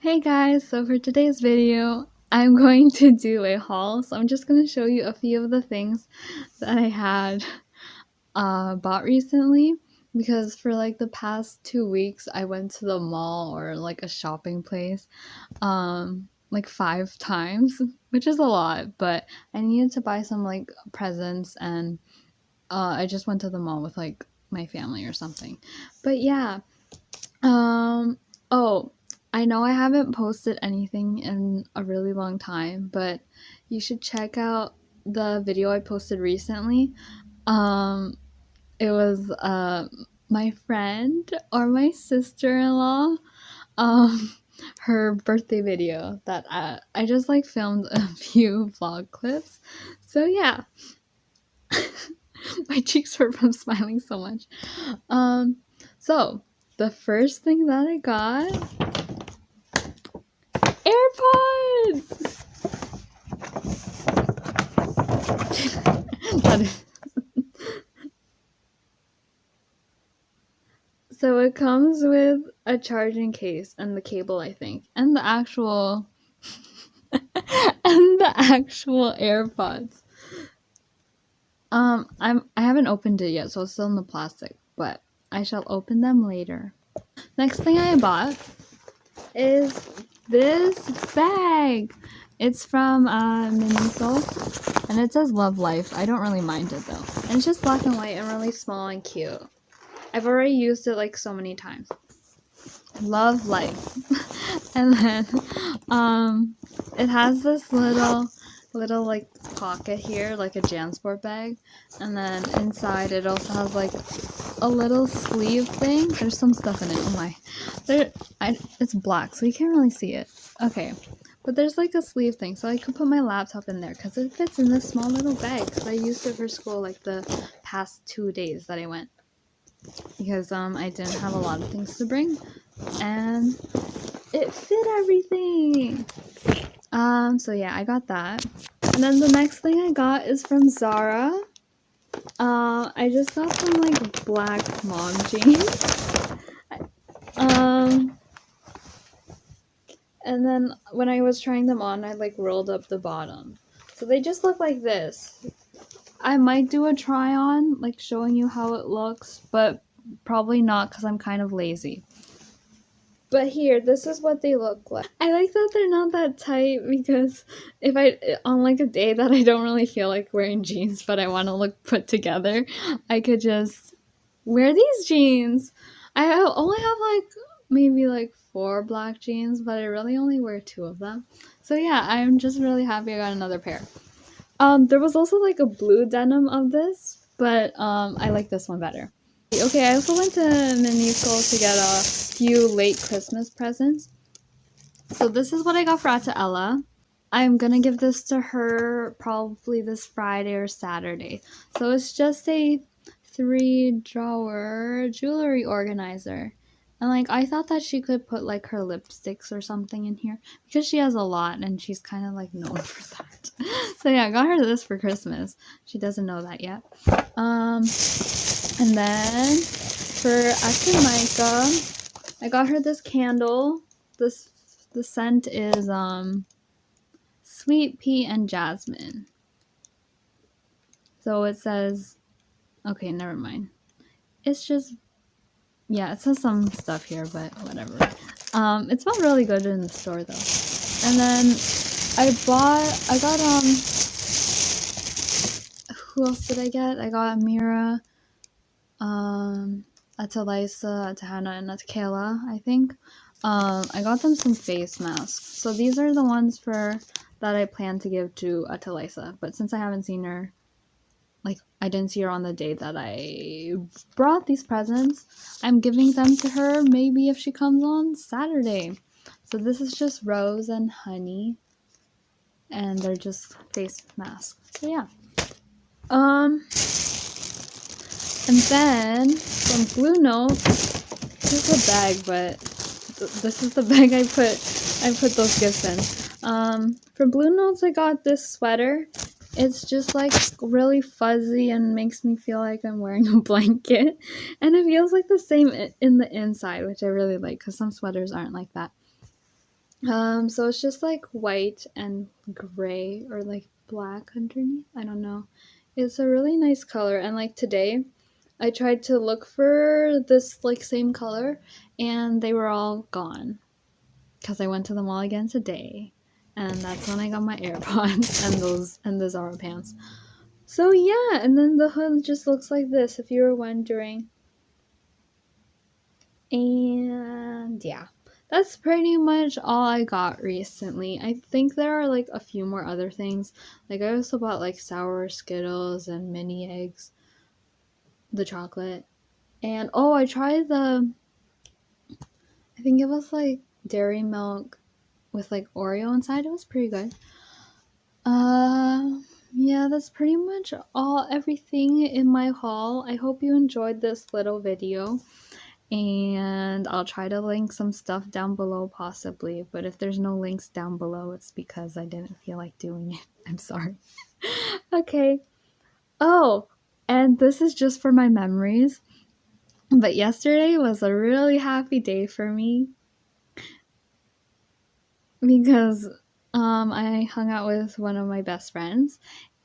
Hey guys, so for today's video, I'm going to do a haul. So I'm just going to show you a few of the things that I had bought recently because for like the past 2 weeks I went to the mall or like a shopping place like 5 times, which is a lot, but I needed to buy some like presents and I just went to the mall with like my family or something. But yeah, oh, I know I haven't posted anything in a really long time, but you should check out the video I posted recently. Um, it was my friend or my sister-in-law, um, her birthday video that I just like filmed a few vlog clips. So yeah, my cheeks hurt from smiling so much. Um, so the first thing that I got airpods. That is so it comes with a charging case and the cable, I think, and the actual and the actual AirPods. I haven't opened it yet, so it's still in the plastic, but I shall open them later. Next thing I bought is this bag. It's from Miniso, and it says Love Life. I don't really mind it though. And it's just black and white and really small and cute. I've already used it like so many times. Love Life. And then it has this little like pocket here, like a JanSport bag, and then inside it also has like a little sleeve thing. There's some stuff in it. Oh my. It's black, so you can't really see it. Okay. But there's like a sleeve thing, so I could put my laptop in there because it fits in this small little bag. Because I used it for school like the past 2 days that I went. Because I didn't have a lot of things to bring. And it fit everything. So yeah, I got that. And then the next thing I got is from Zara. I just got some like black mom jeans. And then when I was trying them on, I like rolled up the bottom. So they just look like this. I might do a try on, like showing you how it looks, but probably not because I'm kind of lazy. But here, this is what they look like. I like that they're not that tight because if on like a day that I don't really feel like wearing jeans, but I want to look put together, I could just wear these jeans. I only have like maybe like 4 black jeans, but I really only wear 2 of them. So yeah, I'm just really happy I got another pair. There was also like a blue denim of this, but I like this one better. Okay, I also went to Miniso to get a few late Christmas presents. So this is what I got for Ella. I'm gonna give this to her probably this Friday or Saturday. So it's just a 3-drawer jewelry organizer. And like I thought that she could put like her lipsticks or something in here because she has a lot and she's kind of like known for that. So yeah, I got her this for Christmas. She doesn't know that yet. And then for Micah, I got her this candle. The scent is sweet pea and jasmine. So it says, okay, never mind. It's just, yeah, it says some stuff here, but whatever. It smelled really good in the store though. And then I got who else did I get? I got Amira, a Talisa, a Tahana, and a Kayla, I think. I got them some face masks. So these are the ones that I plan to give to Atalisa. But since I haven't seen her, like I didn't see her on the day that I brought these presents, I'm giving them to her maybe if she comes on Saturday. So this is just rose and honey, and they're just face masks. So yeah. And then from Bluenotes, this is a bag, but this is the bag I put those gifts in. From Bluenotes, I got this sweater. It's just like really fuzzy and makes me feel like I'm wearing a blanket, and it feels like the same in the inside, which I really like because some sweaters aren't like that. So it's just like white and gray or like black underneath. I don't know. It's a really nice color, and like today I tried to look for this like same color and they were all gone because I went to the mall again today, and that's when I got my AirPods and the Zara pants. So yeah, and then the hood just looks like this if you were wondering. And yeah, that's pretty much all I got recently. I think there are like a few more other things. Like I also bought like sour Skittles and mini eggs, the chocolate. And oh, I tried I think it was like dairy milk with like Oreo inside. It was pretty good. Uh yeah, that's pretty much everything in my haul. I hope you enjoyed this little video. And I'll try to link some stuff down below possibly, but if there's no links down below, it's because I didn't feel like doing it. I'm sorry. Okay. Oh, and this is just for my memories, but yesterday was a really happy day for me because I hung out with one of my best friends,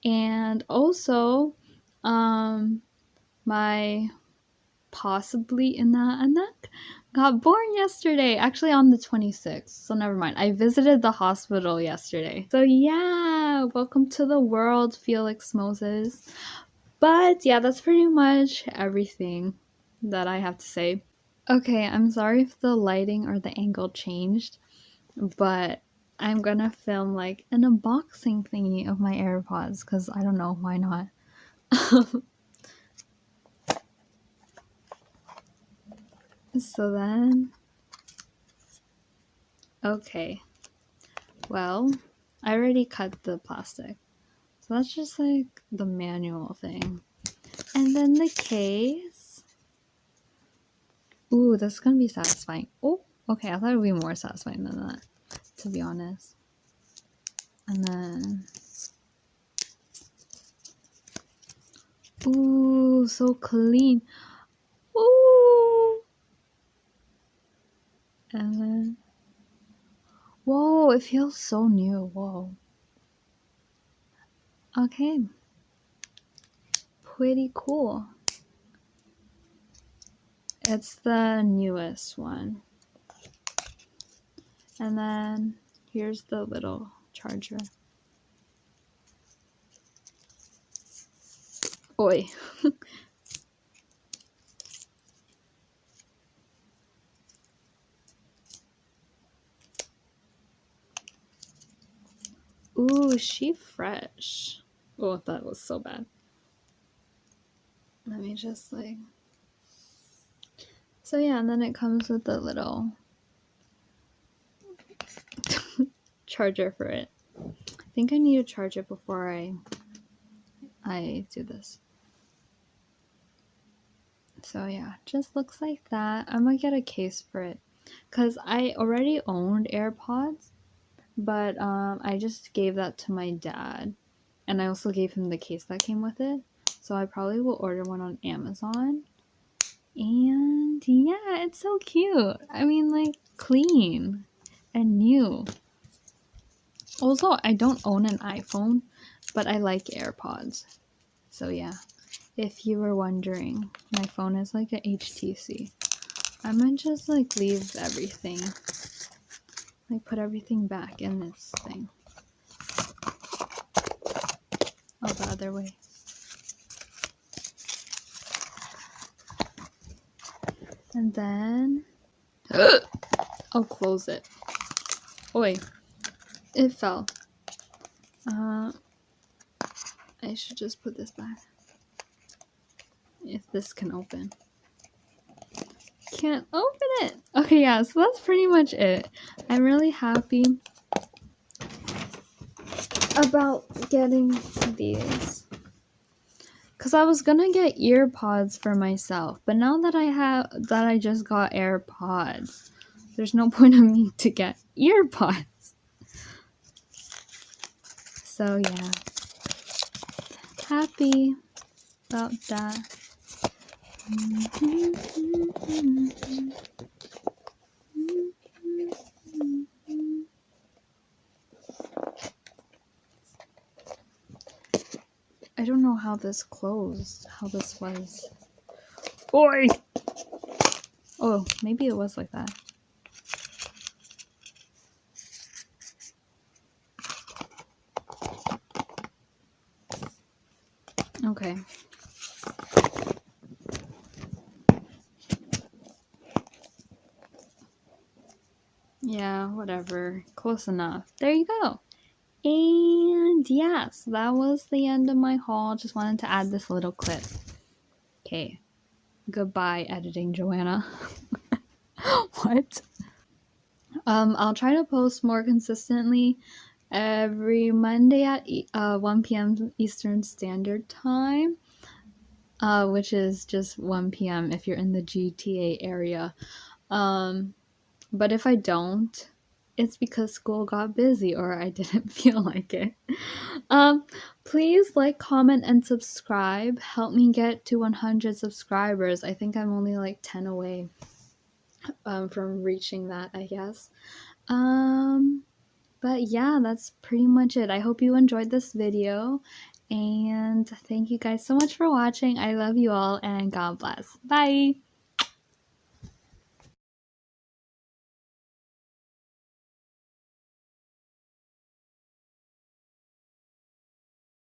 and also my possibly anak got born yesterday, actually on the 26th, so never mind. I visited the hospital yesterday. So yeah, welcome to the world, Felix Moses. But yeah, that's pretty much everything that I have to say. Okay, I'm sorry if the lighting or the angle changed, but I'm gonna film like an unboxing thingy of my AirPods because I don't know, why not? So then, okay, well, I already cut the plastic, so that's just like the manual thing. And then the case. Ooh, that's gonna be satisfying. Oh, okay, I thought it would be more satisfying than that, to be honest. And then, ooh, so clean. Ooh. And then, whoa, it feels so new. Whoa. Okay. Pretty cool. It's the newest one. And then here's the little charger. Oi. Ooh, she fresh. Oh, that was so bad. Let me just like. So yeah, and then it comes with a little charger for it. I think I need to charge it before I do this. So yeah, just looks like that. I'm gonna get a case for it because I already owned AirPods, but I just gave that to my dad, and I also gave him the case that came with it. So I probably will order one on Amazon. And yeah, it's so cute. I mean, like clean and new. Also, I don't own an iPhone, but I like AirPods. So yeah, if you were wondering, my phone is like a HTC. I might just like leave everything, like put everything back in this thing. Oh, the other way. And then I'll close it. Oi, it fell. I should just put this back. If this can open. Can't open it. Okay, yeah, so that's pretty much it. I'm really happy about getting these. Cause I was gonna get earpods for myself, but now that I just got AirPods, there's no point in me to get earpods. So yeah, happy about that. I don't know how this closed, how this was. Oi! Oh, maybe it was like that. Okay. Yeah, whatever. Close enough. There you go. And yes, that was the end of my haul. Just wanted to add this little clip. Okay. Goodbye, editing Joanna. What? I'll try to post more consistently every Monday at 1 p.m. Eastern Standard Time, which is just 1 p.m. if you're in the GTA area. But if I don't, it's because school got busy or I didn't feel like it. Please like, comment, and subscribe. Help me get to 100 subscribers. I think I'm only like 10 away from reaching that, I guess. But yeah, that's pretty much it. I hope you enjoyed this video, and thank you guys so much for watching. I love you all, and God bless. Bye!